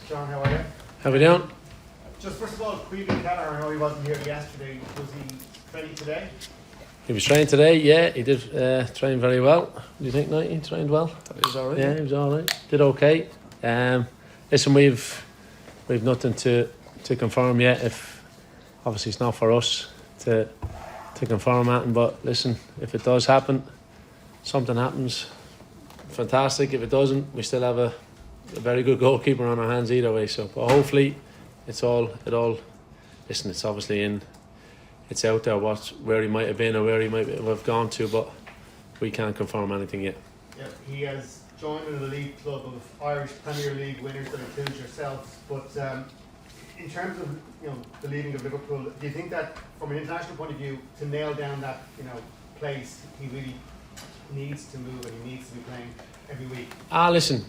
John, how are you? How we doing? Just first of all, Queevy Keller, I know he wasn't here yesterday. Was he training today? He was trained today, yeah, he did train very well. Do you think, Knight, he trained well? That is alright. Yeah, he was alright. Did okay. Listen, we've nothing to confirm yet. If obviously it's not for us to confirm that, but listen, if it does happen, something happens, fantastic. If it doesn't, we still have a very good goalkeeper on our hands either way. So, but hopefully, it all. Listen, it's obviously it's out there where he might have been or where he might have gone to, but we can't confirm anything yet. Yeah, he has joined an elite club of Irish Premier League winners that includes yourself. But in terms of the leaving of Liverpool, do you think that from an international point of view, to nail down that place, he really needs to move and he needs to be playing every week? Listen,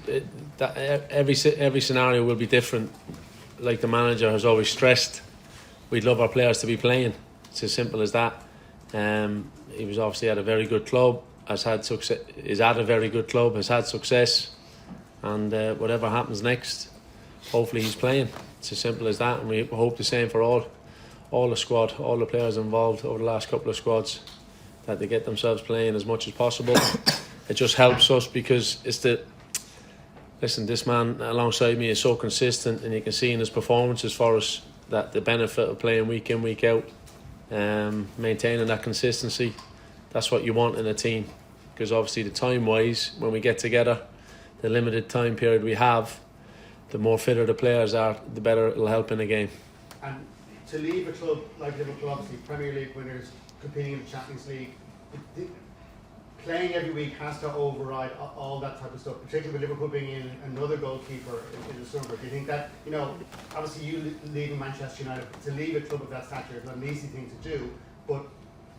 every scenario will be different. Like the manager has always stressed, we'd love our players to be playing. It's as simple as that. He was obviously at a very good club, has had success. Is at a very good club, has had success, and whatever happens next, hopefully he's playing. It's as simple as that, and we hope the same for all the squad, all the players involved over the last couple of squads, that they get themselves playing as much as possible. It just helps us because listen, this man alongside me is so consistent, and you can see in his performances for us that the benefit of playing week in, week out, maintaining that consistency, that's what you want in a team. Because obviously the time wise, when we get together, the limited time period we have, the more fitter the players are, the better it'll help in a game. And to leave a club like Liverpool, obviously Premier League winners, competing in the Champions League, playing every week has to override all that type of stuff, particularly with Liverpool being in another goalkeeper in the summer. Do you think that, obviously you leaving Manchester United, to leave a club of that stature is not an easy thing to do, but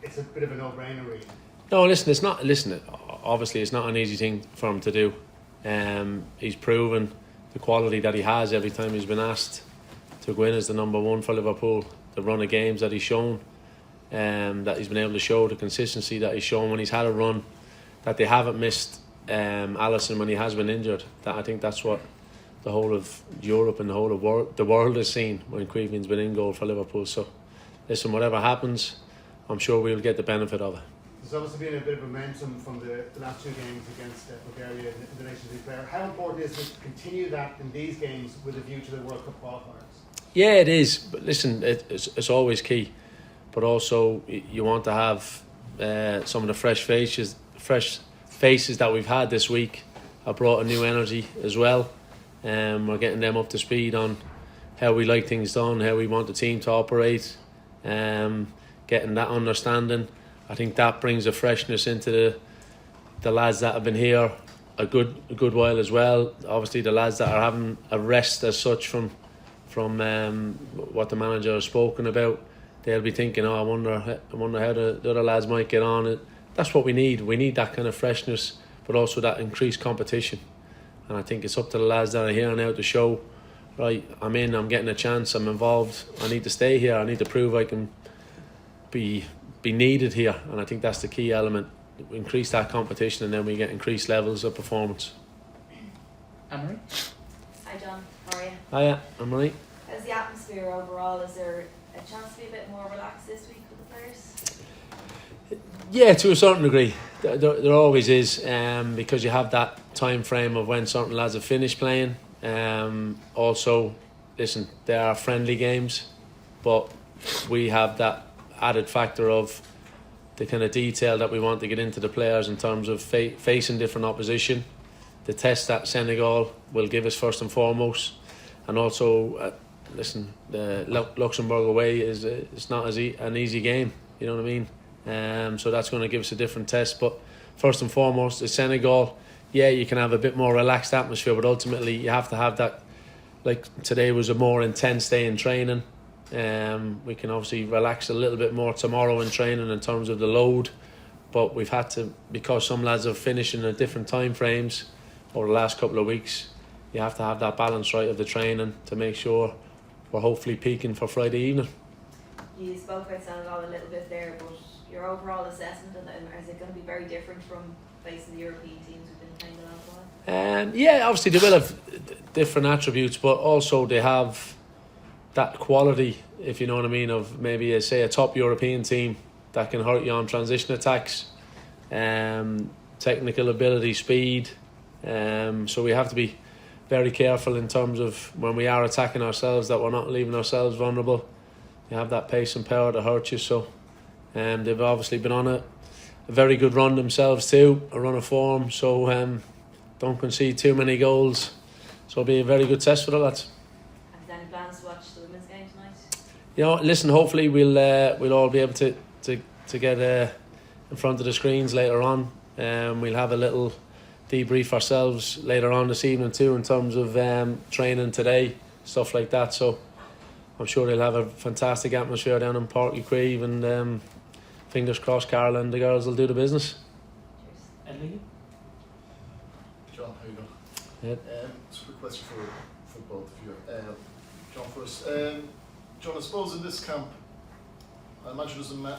it's a bit of a no-brainer really? No, listen, it's not. Listen, obviously it's not an easy thing for him to do. He's proven the quality that he has every time he's been asked to go in as the number one for Liverpool. The run of games that he's shown, that he's been able to show, the consistency that he's shown when he's had a run, that they haven't missed Alisson when he has been injured. That I think that's what the whole of Europe and the whole of the world has seen when Queeveen's been in goal for Liverpool. So listen, whatever happens, I'm sure we'll get the benefit of it. There's obviously been a bit of momentum from the last two games against Bulgaria in the Nations League player. How important is it to continue that in these games with a view to the World Cup qualifiers? Yeah, it is. But listen, it's always key. But also, you want to have some of the fresh faces that we've had this week. Have brought a new energy as well. We're getting them up to speed on how we like things done, how we want the team to operate. Getting that understanding. I think that brings a freshness into the lads that have been here a good while as well. Obviously, the lads that are having a rest as such from what the manager has spoken about, they'll be thinking, I wonder how the other lads might get on. That's what we need. We need that kind of freshness, but also that increased competition. And I think it's up to the lads that are here now to show, right, I'm getting a chance, I'm involved, I need to stay here, I need to prove I can be needed here. And I think that's the key element. Increase that competition, and then we get increased levels of performance. Anne-Marie? Hi John, how are you? Hiya, Anne-Marie. How's the atmosphere overall? Is there a chance to be a bit more relaxed this week with the players? Yeah, to a certain degree. There always is, because you have that time frame of when certain lads have finished playing. Also, listen, they are friendly games, but we have that added factor of the kind of detail that we want to get into the players in terms of facing different opposition. The test that Senegal will give us first and foremost, and also listen, the Luxembourg away it's not an easy game, you know what I mean? So that's going to give us a different test. But first and foremost, the Senegal, yeah, you can have a bit more relaxed atmosphere, but ultimately you have to have that. Like today was a more intense day in training. We can obviously relax a little bit more tomorrow in training in terms of the load, but we've had to, because some lads have finished in different time frames over the last couple of weeks, you have to have that balance right of the training to make sure we're hopefully peaking for Friday evening. You spoke about Senegal a little bit there, but your overall assessment, and is it going to be very different from facing the European teams we've been trained a lot of while? Yeah, obviously they will have different attributes, but also they have that quality, if you know what I mean, of maybe say a top European team that can hurt you on transition attacks, technical ability, speed. So we have to be very careful in terms of when we are attacking ourselves that we're not leaving ourselves vulnerable. You have that pace and power to hurt you. So they've obviously been on a very good run themselves too, a run of form. So don't concede too many goals. So it'll be a very good test for the lads. Have you any plans to watch the women's game tonight? You know, listen, hopefully we'll all be able to get in front of the screens later on. We'll have a little debrief ourselves later on this evening too in terms of training today, stuff like that. So I'm sure they'll have a fantastic atmosphere down in Páirc Uí Chaoimh, and fingers crossed Carla and the girls will do the business. Cheers. Ellie? John, how you doing? Yeah. It's a quick question for both of you. John first. John, I suppose in this camp, I imagine there's a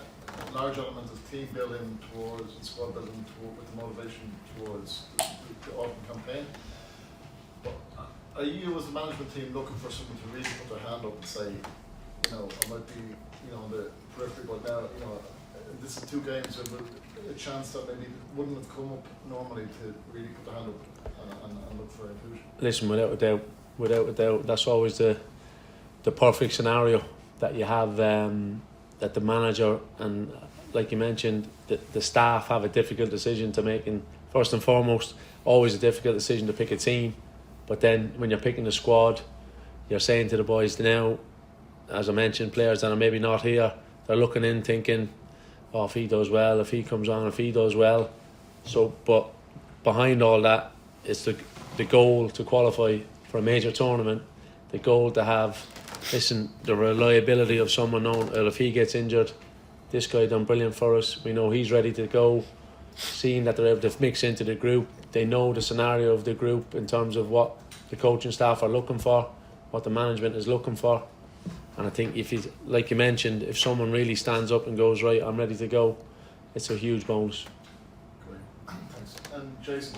large element of team building towards and squad building with the motivation towards the autumn campaign. But are you as a management team looking for someone to really put their hand up and say, you know, I might be, you know, on the periphery, but now, you know, this is 2 games with a chance that maybe wouldn't have come up normally to really put their hand up and look for inclusion? Listen, without a doubt, that's always the perfect scenario that you have. That the manager and, like you mentioned, the staff have a difficult decision to make. And first and foremost, always a difficult decision to pick a team. But then when you're picking the squad, you're saying to the boys now, as I mentioned, players that are maybe not here, they're looking in thinking, oh, if he does well, if he comes on, if he does well. So, but behind all that, it's the goal to qualify for a major tournament, the goal to have, listen, the reliability of someone knowing, well, if he gets injured, this guy done brilliant for us, we know he's ready to go. Seeing that they're able to mix into the group, they know the scenario of the group in terms of what the coaching staff are looking for, what the management is looking for. And I think if he's, like you mentioned, if someone really stands up and goes, right, I'm ready to go, it's a huge bonus. Great, thanks. And Jason,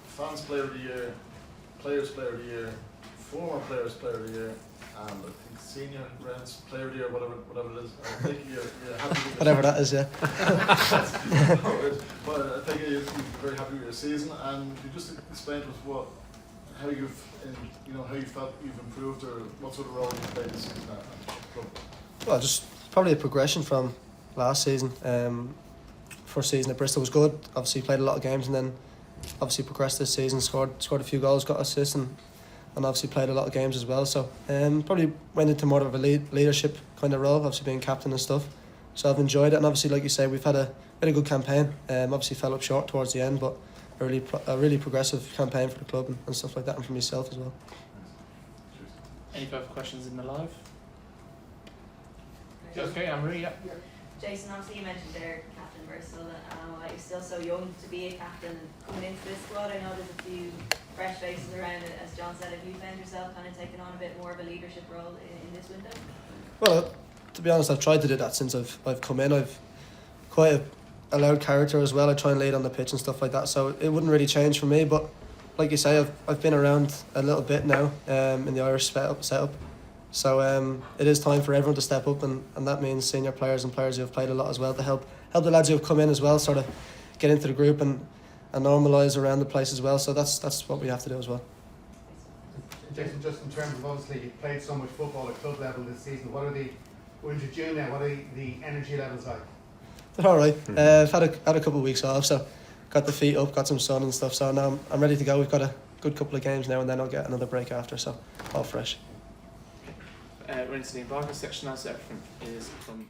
fans player of the year, players player of the year, former players player of the year, and I think senior rounds player of the year, whatever it is. I think you're happy with Whatever that is, yeah. But I think you're very happy with your season, and you just explain to us how you felt you've improved, or what sort of role you played this season at the club. Well, just probably a progression from last season. First season at Bristol was good. Obviously played a lot of games, and then obviously progressed this season. Scored a few goals, got assists, and obviously played a lot of games as well. So probably went into more of a leadership kind of role, obviously being captain and stuff. So I've enjoyed it, and obviously, like you say, we've had a good campaign. Obviously fell up short towards the end, but a really progressive campaign for the club and stuff like that, and for myself as well. Any further questions in the live? Right. Okay, Anne-Marie, yeah. Jason, obviously you mentioned there Captain Bristol, you're still so young to be a captain, and coming into this squad, I know there's a few fresh faces around it. As John said, have you found yourself kind of taking on a bit more of a leadership role in this window? Well, to be honest, I've tried to do that since I've come in. I've quite a loud character as well. I try and lead on the pitch and stuff like that, so it wouldn't really change for me. But like you say, I've been around a little bit now in the Irish setup. So it is time for everyone to step up, and that means senior players and players who have played a lot as well, to help the lads who have come in as well, sort of get into the group and normalise around the place as well. So that's what we have to do as well. Jason, just in terms of, obviously you played so much football at club level this season, we're into June now, what are the energy levels like? They're all right. I've had a couple of weeks off, so got the feet up, got some sun and stuff. So now I'm ready to go. We've got a good couple of games now, and then I'll get another break after. So all fresh. We're into the embargo section now, so everything is from